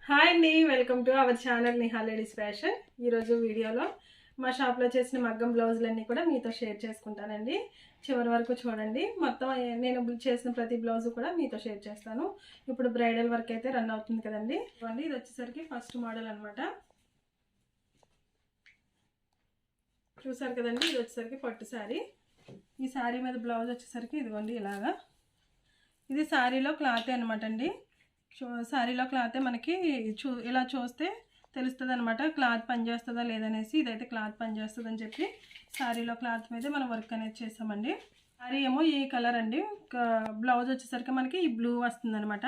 Hi అండి, welcome to our channel Niha ladies fashion. ఈరోజు వీడియోలో మా షాప్లో చేసిన మగ్గం బ్లౌజులన్నీ కూడా మీతో షేర్ చేసుకుంటానండి. చివరి వరకు చూడండి. మొత్తం నేను చేసిన ప్రతి బ్లౌజు కూడా మీతో షేర్ చేస్తాను. ఇప్పుడు బ్రైడల్ వర్క్ అయితే రన్ అవుతుంది కదండి. ఇది వచ్చేసరికి ఫస్ట్ మోడల్ అనమాట. చూసారు కదండి, ఇది వచ్చేసరికి పట్టు శారీ. ఈ శారీ మీద బ్లౌజ్ వచ్చేసరికి ఇదిగోండి ఇలాగా. ఇది శారీలో క్లాతే అనమాట అండి. శారీలో క్లాతే మనకి ఇలా చూస్తే తెలుస్తుంది అనమాట, క్లాత్ పనిచేస్తుందా లేదనేసి. ఇదైతే క్లాత్ పనిచేస్తుంది అని చెప్పి శారీలో క్లాత్ మీద మనం వర్క్ అనేది చేసామండి. శారీ ఏమో ఈ కలర్ అండి. బ్లౌజ్ వచ్చేసరికి మనకి ఈ బ్లూ వస్తుంది అనమాట.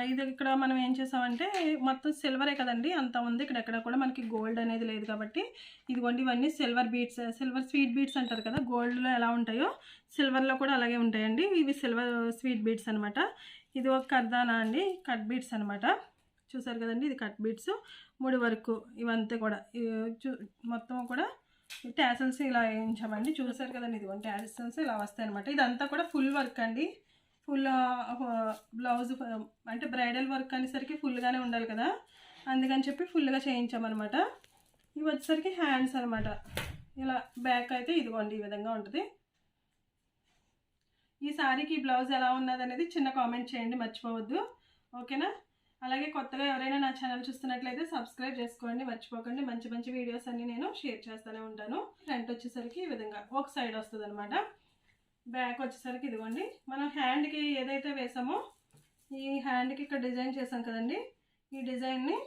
ఇది ఇక్కడ మనం ఏం చేసామంటే మొత్తం సిల్వరే కదండి, అంత ఉంది. ఇక్కడ కూడా మనకి గోల్డ్ అనేది లేదు కాబట్టి ఇదిగోండి ఇవన్నీ silver beads, silver sweet beads అంటారు కదా, గోల్డ్లో ఎలా ఉంటాయో సిల్వర్లో కూడా అలాగే ఉంటాయండి. ఇవి సిల్వర్ స్వీట్ బీడ్స్ అనమాట. ఇది ఒక కర్దానా అండి, కట్ బీడ్స్ అనమాట. చూసారు కదండి, ఇది కట్ బీడ్స్. ముడి వరకు ఇవంతా కూడా మొత్తం కూడా ట్యాసల్స్ ఇలా వేయించామండి. చూసారు కదండి, ఇది ట్యాసల్స్ ఇలా వస్తాయి అనమాట. ఇదంతా కూడా ఫుల్ వర్క్ అండి. ఫుల్ బ్లౌజ్ అంటే బ్రైడల్ వర్క్ అనేసరికి ఫుల్గానే ఉండాలి కదా, అందుకని చెప్పి ఫుల్గా చేయించామన్నమాట. ఇవి వచ్చేసరికి హ్యాండ్స్ అనమాట. ఇలా బ్యాక్ అయితే ఇదిగోండి ఈ విధంగా ఉంటుంది. ఈ శారీకి బ్లౌజ్ ఎలా ఉన్నది అనేది చిన్న కామెంట్ చేయండి, మర్చిపోవద్దు, ఓకేనా? అలాగే కొత్తగా ఎవరైనా నా ఛానల్ చూస్తున్నట్లయితే సబ్స్క్రైబ్ చేసుకోండి, మర్చిపోకండి. మంచి మంచి వీడియోస్ అన్నీ నేను షేర్ చేస్తూనే ఉంటాను. ఫ్రంట్ వచ్చేసరికి ఈ విధంగా ఒక సైడ్ వస్తుంది అనమాట. బ్యాక్ వచ్చేసరికి ఇదిగోండి మనం హ్యాండ్కి ఏదైతే వేసామో ఈ హ్యాండ్కి ఇక్కడ డిజైన్ చేసాం కదండి, ఈ డిజైన్ని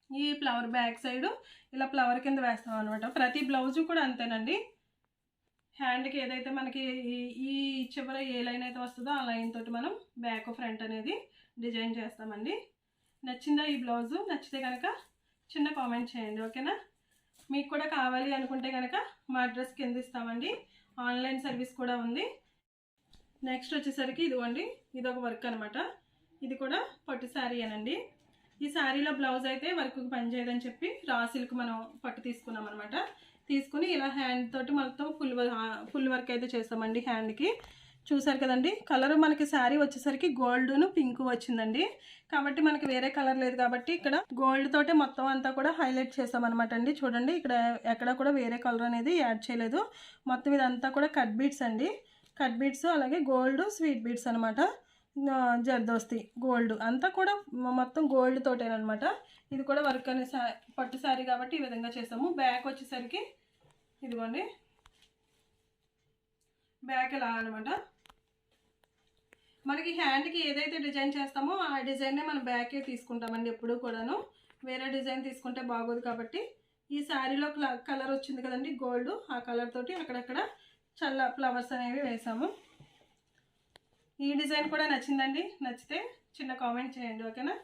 ఈ ఫ్లవర్ బ్యాక్ సైడ్ ఇలా ఫ్లవర్ కింద వేస్తాం అనమాట. ప్రతి బ్లౌజు కూడా అంతేనండి. హ్యాండ్కి ఏదైతే మనకి ఈ చివర ఏ లైన్ అయితే వస్తుందో ఆ లైన్ తోటి మనం బ్యాక్ ఫ్రంట్ అనేది డిజైన్ చేస్తామండి. నచ్చిందా ఈ బ్లౌజు? నచ్చితే కనుక చిన్న కామెంట్ చేయండి, ఓకేనా? మీకు కూడా కావాలి అనుకుంటే కనుక మా అడ్రస్ కింద ఇస్తామండి. ఆన్లైన్ సర్వీస్ కూడా ఉంది. నెక్స్ట్ వచ్చేసరికి ఇదిగోండి ఇది ఒక వర్క్ అనమాట. ఇది కూడా పట్టు శారీ అనండి. ఈ శారీలో బ్లౌజ్ అయితే వర్క్కి పనిచేయదని చెప్పి రా సిల్క్ మనం పట్టు తీసుకున్నాం అనమాట. తీసుకుని ఇలా హ్యాండ్ తోటి మొత్తం ఫుల్ వర్క్ అయితే చేస్తామండి హ్యాండ్కి. చూసారు కదండి, కలర్ మనకి శారీ వచ్చేసరికి గోల్డ్ను పింక్ వచ్చిందండి. కాబట్టి మనకి వేరే కలర్ లేదు కాబట్టి ఇక్కడ గోల్డ్ తోటి మొత్తం అంతా కూడా హైలైట్ చేసామన్నమాట అండి. చూడండి, ఇక్కడ ఎక్కడ కూడా వేరే కలర్ అనేది యాడ్ చేయలేదు. మొత్తం ఇదంతా కూడా కట్ బీడ్స్ అండి. కట్ బీడ్స్ అలాగే గోల్డ్ స్వీట్ బీడ్స్ అనమాట. జర్దోస్తి గోల్డ్ అంతా కూడా మొత్తం గోల్డ్ తోటేనమాట. ఇది కూడా వర్క్ అనే పట్టు శారీ కాబట్టి ఈ విధంగా చేసాము. బ్యాక్ వచ్చేసరికి ఇదిగోండి బ్యాక్ ఇలా అనమాట. మనకి హ్యాండ్కి ఏదైతే డిజైన్ చేస్తామో ఆ డిజైన్నే మనం బ్యాకే తీసుకుంటామండి ఎప్పుడు కూడాను. వేరే డిజైన్ తీసుకుంటే బాగోదు కాబట్టి ఈ శారీలో కలర్ వచ్చింది కదండి గోల్డ్, ఆ కలర్ తోటి అక్కడక్కడ చల్ల ఫ్లవర్స్ అనేవి వేసాము. ఈ డిజైన్ కూడా నచ్చిందండి, నచ్చితే చిన్న కామెంట్ చేయండి, ఓకేనా?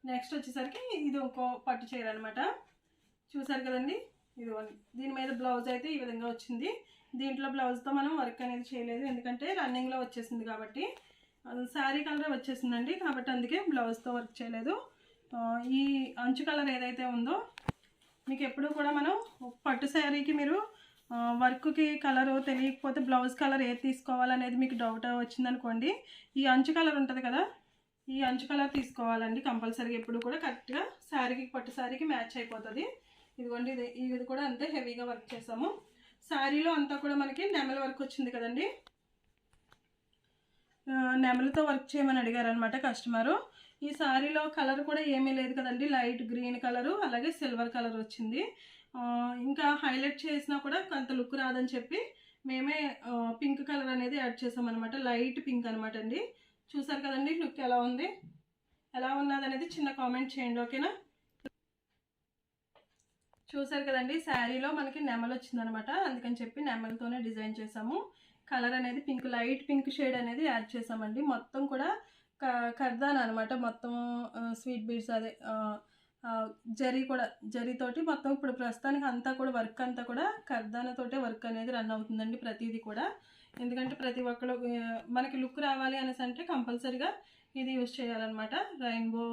నెక్స్ట్ వచ్చేసరికి ఇది ఇంకో పట్టు చీర అనమాట. చూసారు కదండి, ఇదిగోండి దీని మీద బ్లౌజ్ అయితే ఈ విధంగా వచ్చింది. దీంట్లో బ్లౌజ్తో మనం వర్క్ అనేది చేయలేదు, ఎందుకంటే రన్నింగ్లో వచ్చేసింది కాబట్టి. శారీ కలర్ వచ్చేసిందండి కాబట్టి అందుకే బ్లౌజ్తో వర్క్ చేయలేదు. ఈ అంచు కలర్ ఏదైతే ఉందో మీకు ఎప్పుడు కూడా మనం పట్టు శారీకి మీరు వర్క్కి కలరు తెలియకపోతే బ్లౌజ్ కలర్ ఏది తీసుకోవాలనేది మీకు డౌట్ వచ్చిందనుకోండి, ఈ అంచు కలర్ ఉంటుంది కదా, ఈ అంచు కలర్ తీసుకోవాలండి కంపల్సరీగా. ఎప్పుడు కూడా కరెక్ట్గా శారీకి పట్టు శారీకి మ్యాచ్ అయిపోతుంది. ఇదిగోండి ఇది కూడా అంతే హెవీగా వర్క్ చేసాము. శారీలో అంతా కూడా మనకి నెమల వర్క్ వచ్చింది కదండి, నెమలతో వర్క్ చేయమని అడిగారు అనమాట కస్టమరు. ఈ శారీలో కలర్ కూడా ఏమీ లేదు కదండి, లైట్ గ్రీన్ కలరు అలాగే సిల్వర్ కలర్ వచ్చింది. ఇంకా హైలైట్ చేసినా కూడా కొంత లుక్ రాదని చెప్పి మేమే పింక్ కలర్ అనేది యాడ్ చేసామన్నమాట. లైట్ పింక్ అనమాట అండి. చూసారు కదండి లుక్ ఎలా ఉంది, ఎలా ఉన్నది అనేది చిన్న కామెంట్ చేయండి, ఓకేనా? చూసారు కదండి, శారీలో మనకి నెమలు వచ్చిందనమాట, అందుకని చెప్పి నెమలతోనే డిజైన్ చేసాము. కలర్ అనేది పింక్, లైట్ పింక్ షేడ్ అనేది యాడ్ చేసామండి. మొత్తం కూడా కర్దాన్ అనమాట. మొత్తం స్వీట్ బీడ్స్ అదే జరీతోటి మొత్తం ఇప్పుడు ప్రస్తుతానికి అంతా కూడా వర్క్ అంతా కూడా కర్దానతోటే వర్క్ అనేది రన్ అవుతుందండి ప్రతిదీ కూడా. ఎందుకంటే ప్రతి ఒక్కరు మనకి లుక్ రావాలి అనేసి అంటే కంపల్సరీగా ఇది యూజ్ చేయాలన్నమాట. రెయిన్బో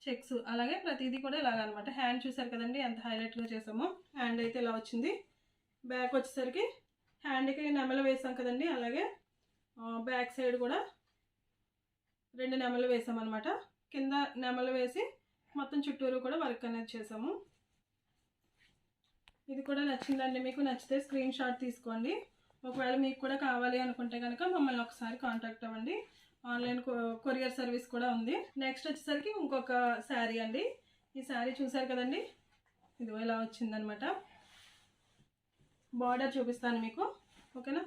చెక్స్ అలాగే ప్రతిదీ కూడా ఇలాగనమాట. హ్యాండ్ చూసారు కదండి ఎంత హైలైట్గా చేసామో. హ్యాండ్ అయితే ఇలా వచ్చింది. బ్యాక్ వచ్చేసరికి హ్యాండ్కి నెమలు వేసాం కదండి, అలాగే బ్యాక్ సైడ్ కూడా 2 నెమలు వేసామన్నమాట. కింద నెమలు వేసి మొత్తం చుట్టూరు కూడా వర్క్ అనేది చేసాము. ఇది కూడా నచ్చిందండి మీకు. నచ్చితే స్క్రీన్ షాట్ తీసుకోండి. ఒకవేళ మీకు కూడా కావాలి అనుకుంటే కనుక మమ్మల్ని ఒకసారి కాంటాక్ట్ అవ్వండి. ఆన్లైన్ కొరియర్ సర్వీస్ కూడా ఉంది. నెక్స్ట్ వచ్చేసరికి ఇంకొక శారీ అండి. ఈ శారీ చూసారు కదండి, ఇదిగో ఇలా వచ్చిందనమాట. బార్డర్ చూపిస్తాను మీకు, ఓకేనా.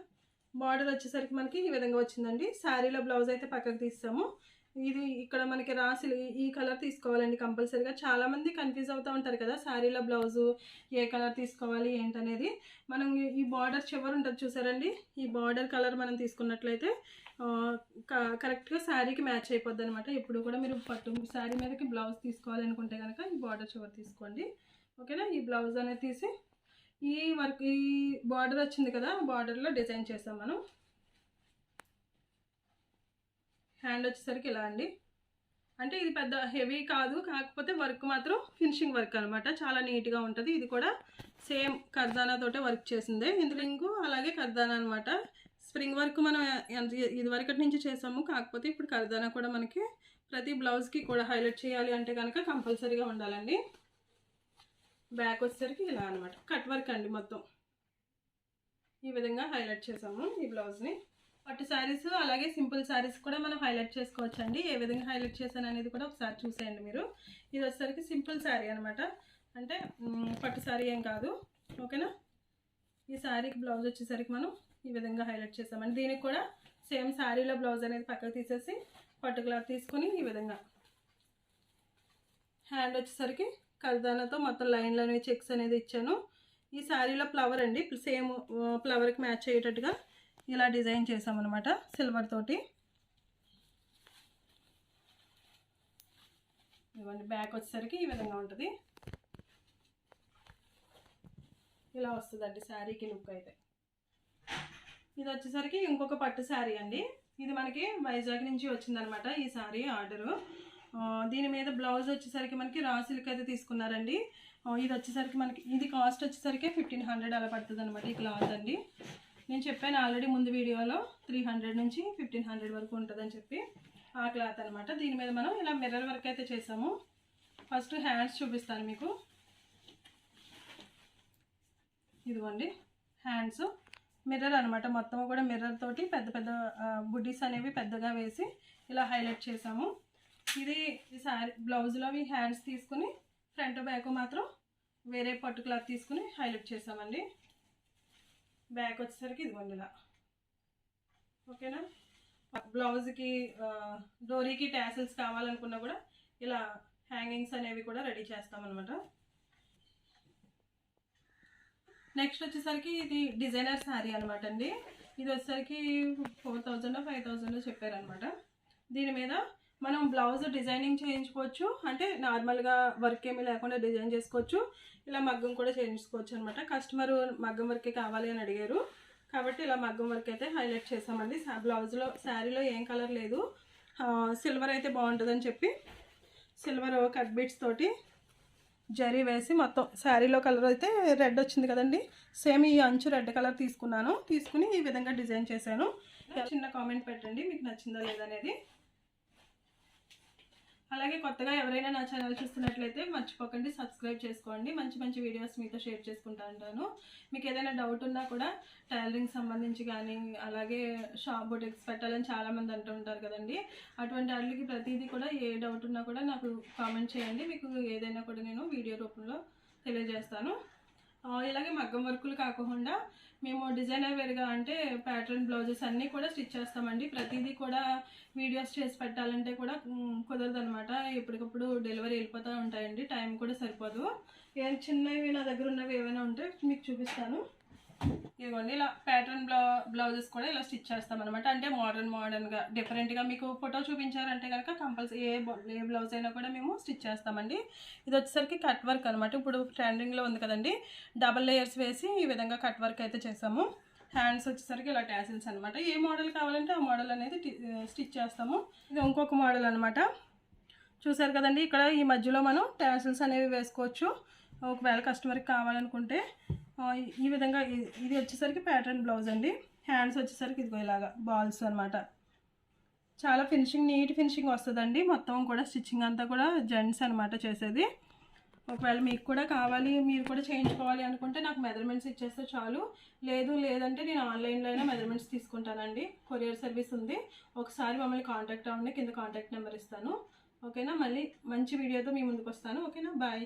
బార్డర్ వచ్చేసరికి మనకి ఈ విధంగా వచ్చిందండి. శారీలో బ్లౌజ్ అయితే పక్కకు తీస్తాము. ఇది ఇక్కడ మనకి రాసి ఈ కలర్ తీసుకోవాలండి కంపల్సరీగా. చాలామంది కన్ఫ్యూజ్ అవుతూ ఉంటారు కదా, శారీలో బ్లౌజు ఏ కలర్ తీసుకోవాలి ఏంటనేది. మనం ఈ బార్డర్ చివరి ఉంటుంది చూసారండి, ఈ బార్డర్ కలర్ మనం తీసుకున్నట్లయితే కరెక్ట్గా శారీకి మ్యాచ్ అయిపోద్ది అనమాట. ఇప్పుడు కూడా మీరు పట్టు శారీ మీదకి బ్లౌజ్ తీసుకోవాలి అనుకుంటే కనుక ఈ బార్డర్ చివరి తీసుకోండి, ఓకేనా. ఈ బ్లౌజ్ అనేది తీసి ఈ వర్క్, ఈ బార్డర్ వచ్చింది కదా, బార్డర్లో డిజైన్ చేస్తాం మనం. హ్యాండ్ వచ్చేసరికి ఇలా అండి. అంటే ఇది పెద్ద హెవీ కాదు, కాకపోతే వర్క్ మాత్రం ఫినిషింగ్ వర్క్ అనమాట. చాలా నీట్గా ఉంటుంది. ఇది కూడా సేమ్ కర్దానా తోటే వర్క్ చేసిందే. ఇందులో అలాగే కర్దానా అనమాట. స్ప్రింగ్ వర్క్ మనం ఇది వరకటి నుంచి చేసాము, కాకపోతే ఇప్పుడు కర్దానా కూడా మనకి ప్రతి బ్లౌజ్కి కూడా హైలైట్ చేయాలి అంటే కనుక కంపల్సరీగా ఉండాలండి. బ్యాక్ వచ్చేసరికి ఇలా అనమాట. కట్ వర్క్ అండి మొత్తం. ఈ విధంగా హైలైట్ చేసాము ఈ బ్లౌజ్ని. పట్టు శారీస్ అలాగే సింపుల్ శారీస్ కూడా మనం హైలైట్ చేసుకోవచ్చు అండి. ఏ విధంగా హైలైట్ చేశాను అనేది కూడా ఒకసారి చూసేయండి మీరు. ఇది వచ్చేసరికి సింపుల్ శారీ అనమాట, అంటే పట్టు శారీ ఏం కాదు, ఓకేనా. ఈ శారీకి బ్లౌజ్ వచ్చేసరికి మనం ఈ విధంగా హైలైట్ చేసామండి. దీనికి కూడా సేమ్ శారీలో బ్లౌజ్ అనేది పక్కకు తీసేసి పట్టు క్లాత్ తీసుకొని ఈ విధంగా. హ్యాండ్ వచ్చేసరికి కర్దానాతో మొత్తం లైన్లు అనేవి చెక్స్ అనేది ఇచ్చాను. ఈ శారీలో ఫ్లవర్ అండి, సేమ్ ఫ్లవర్కి మ్యాచ్ అయ్యేటట్టుగా ఇలా డిజైన్ చేసామన్నమాట సిల్వర్ తోటి. ఇవ్వండి, బ్యాక్ వచ్చేసరికి ఈ విధంగా ఉంటుంది. ఇలా వస్తుందండి శారీకి లుక్ అయితే. ఇది వచ్చేసరికి ఇంకొక పట్టు శారీ అండి. ఇది మనకి వైజాగ్ నుంచి వచ్చిందనమాట ఈ శారీ ఆర్డరు. దీని మీద బ్లౌజ్ వచ్చేసరికి మనకి రా సిల్క్ అయితే తీసుకున్నారండి. ఇది వచ్చేసరికి మనకి ఇది కాస్ట్ వచ్చేసరికి 1500 అలా పడుతుంది అనమాట ఈ క్లాత్ అండి. నేను చెప్పాను ఆల్రెడీ ముందు వీడియోలో 300 నుంచి 1500 వరకు ఉంటుందని చెప్పి, ఆ క్లాత్ అనమాట. దీని మీద మనం ఇలా మిర్రర్ వర్క్ అయితే చేసాము. ఫస్ట్ హ్యాండ్స్ చూపిస్తాను మీకు. ఇదిగోండి హ్యాండ్స్ మిర్రర్ అనమాట. మొత్తం కూడా మిర్రర్ తోటి పెద్ద పెద్ద బుడ్డీస్ అనేవి పెద్దగా వేసి ఇలా హైలైట్ చేసాము. ఇది శారీ బ్లౌజ్లో ఈ హ్యాండ్స్ తీసుకుని ఫ్రంట్ బ్యాక్ మాత్రం వేరే పట్టు క్లాత్ తీసుకుని హైలైట్ చేసామండి. బ్యాక్ వచ్చేసరికి ఇదిగోండి ఇలా, ఓకేనా. బ్లౌజ్కి డోరీకి ట్యాసిల్స్ కావాలనుకున్నా కూడా ఇలా హ్యాంగింగ్స్ అనేవి కూడా రెడీ చేస్తామన్నమాట. నెక్స్ట్ వచ్చేసరికి ఇది డిజైనర్ శారీ అనమాట అండి. ఇది వచ్చేసరికి 4000 5000 చెప్పారనమాట. దీని మీద మనం బ్లౌజ్ డిజైనింగ్ చేయించుకోవచ్చు, అంటే నార్మల్గా వర్క్ ఏమీ లేకుండా డిజైన్ చేసుకోవచ్చు. ఇలా మగ్గం కూడా చేయించుకోవచ్చు అనమాట. కస్టమర్ మగ్గం వర్కే కావాలి అని అడిగారు కాబట్టి ఇలా మగ్గం వర్క్ అయితే హైలైట్ చేసామండి. బ్లౌజ్లో శారీలో ఏం కలర్ లేదు, సిల్వర్ అయితే బాగుంటుందని చెప్పి సిల్వర్ కట్ బీట్స్ తోటి జరీ వేసి మొత్తం శారీలో కలర్ అయితే రెడ్ వచ్చింది కదండి, సేమ్ ఈ అంచు రెడ్ కలర్ తీసుకుని ఈ విధంగా డిజైన్ చేశాను. చిన్న కామెంట్ పెట్టండి మీకు నచ్చిందా లేదనేది. అలాగే కొత్తగా ఎవరైనా నా ఛానల్ చూస్తున్నట్లయితే మర్చిపోకండి సబ్స్క్రైబ్ చేసుకోండి. మంచి మంచి వీడియోస్ మీతో షేర్ చేసుకుంటూ ఉంటాను. మీకు ఏదైనా డౌట్ ఉన్నా కూడా టైలరింగ్ సంబంధించి కానీ, అలాగే షాప్ బొటిక్స్ పెట్టాలని చాలామంది అంటూ ఉంటారు కదండి, అటువంటి వాటికి ప్రతిదీ కూడా ఏ డౌట్ ఉన్నా కూడా నాకు కామెంట్ చేయండి. మీకు ఏదైనా కూడా నేను వీడియో రూపంలో తెలియజేస్తాను. ఇలాగే మగ్గం వర్కులు కాకుండా మేము డిజైనర్ వేరుగా అంటే ప్యాటర్న్ బ్లౌజెస్ అన్నీ కూడా స్టిచ్ చేస్తామండి. ప్రతిదీ కూడా వీడియోస్ చేసి పెట్టాలంటే కూడా కుదరదు అనమాట. ఎప్పటికప్పుడు డెలివరీ వెళ్ళిపోతూ ఉంటాయండి, టైం కూడా సరిపోదు. ఏం చిన్నవి నా దగ్గర ఉన్నవి ఏమైనా ఉంటే మీకు చూపిస్తాను. ఇదిగోండి ఇలా ప్యాటర్న్ బ్లౌజెస్ కూడా ఇలా స్టిచ్ చేస్తామన్నమాట. అంటే మోడర్న్గా డిఫరెంట్గా మీకు ఫోటో చూపించారంటే కనుక కంపల్సరీ ఏ బ్లౌజ్ అయినా కూడా మేము స్టిచ్ చేస్తామండి. ఇది వచ్చేసరికి కట్ వర్క్ అనమాట. ఇప్పుడు ట్రెండింగ్లో ఉంది కదండి, డబల్ లేయర్స్ వేసి ఈ విధంగా కట్ వర్క్ అయితే చేసాము. హ్యాండ్స్ వచ్చేసరికి ఇలా ట్యాసిల్స్ అనమాట. ఏ మోడల్ కావాలంటే ఆ మోడల్ అనేది స్టిచ్ చేస్తాము. ఇది ఇంకొక మోడల్ అనమాట. చూసారు కదండి, ఇక్కడ ఈ మధ్యలో మనం ట్యాసిల్స్ అనేవి వేసుకోవచ్చు ఒకవేళ కస్టమర్కి కావాలనుకుంటే. ఈ విధంగా ఇది వచ్చేసరికి ప్యాటర్న్ బ్లౌజ్ అండి. హ్యాండ్స్ వచ్చేసరికి ఇదిగో ఇలాగా బాల్స్ అనమాట. చాలా నీట్ ఫినిషింగ్ వస్తుందండి. మొత్తం కూడా స్టిచ్చింగ్ అంతా కూడా జెంట్స్ అనమాట చేసేది. ఒకవేళ మీకు కూడా కావాలి, మీరు కూడా చేయించుకోవాలి అనుకుంటే నాకు మెజర్మెంట్స్ ఇచ్చేస్తే చాలు. లేదంటే నేను ఆన్లైన్లో అయినా మెజర్మెంట్స్ తీసుకుంటానండి. కొరియర్ సర్వీస్ ఉంది. ఒకసారి మమ్మల్ని కాంటాక్ట్ అవ్వండి, కింద కాంటాక్ట్ నెంబర్ ఇస్తాను. ఓకేనా? మళ్ళీ మంచి వీడియోతో మీ ముందుకు వస్తాను. ఓకేనా? బాయ్.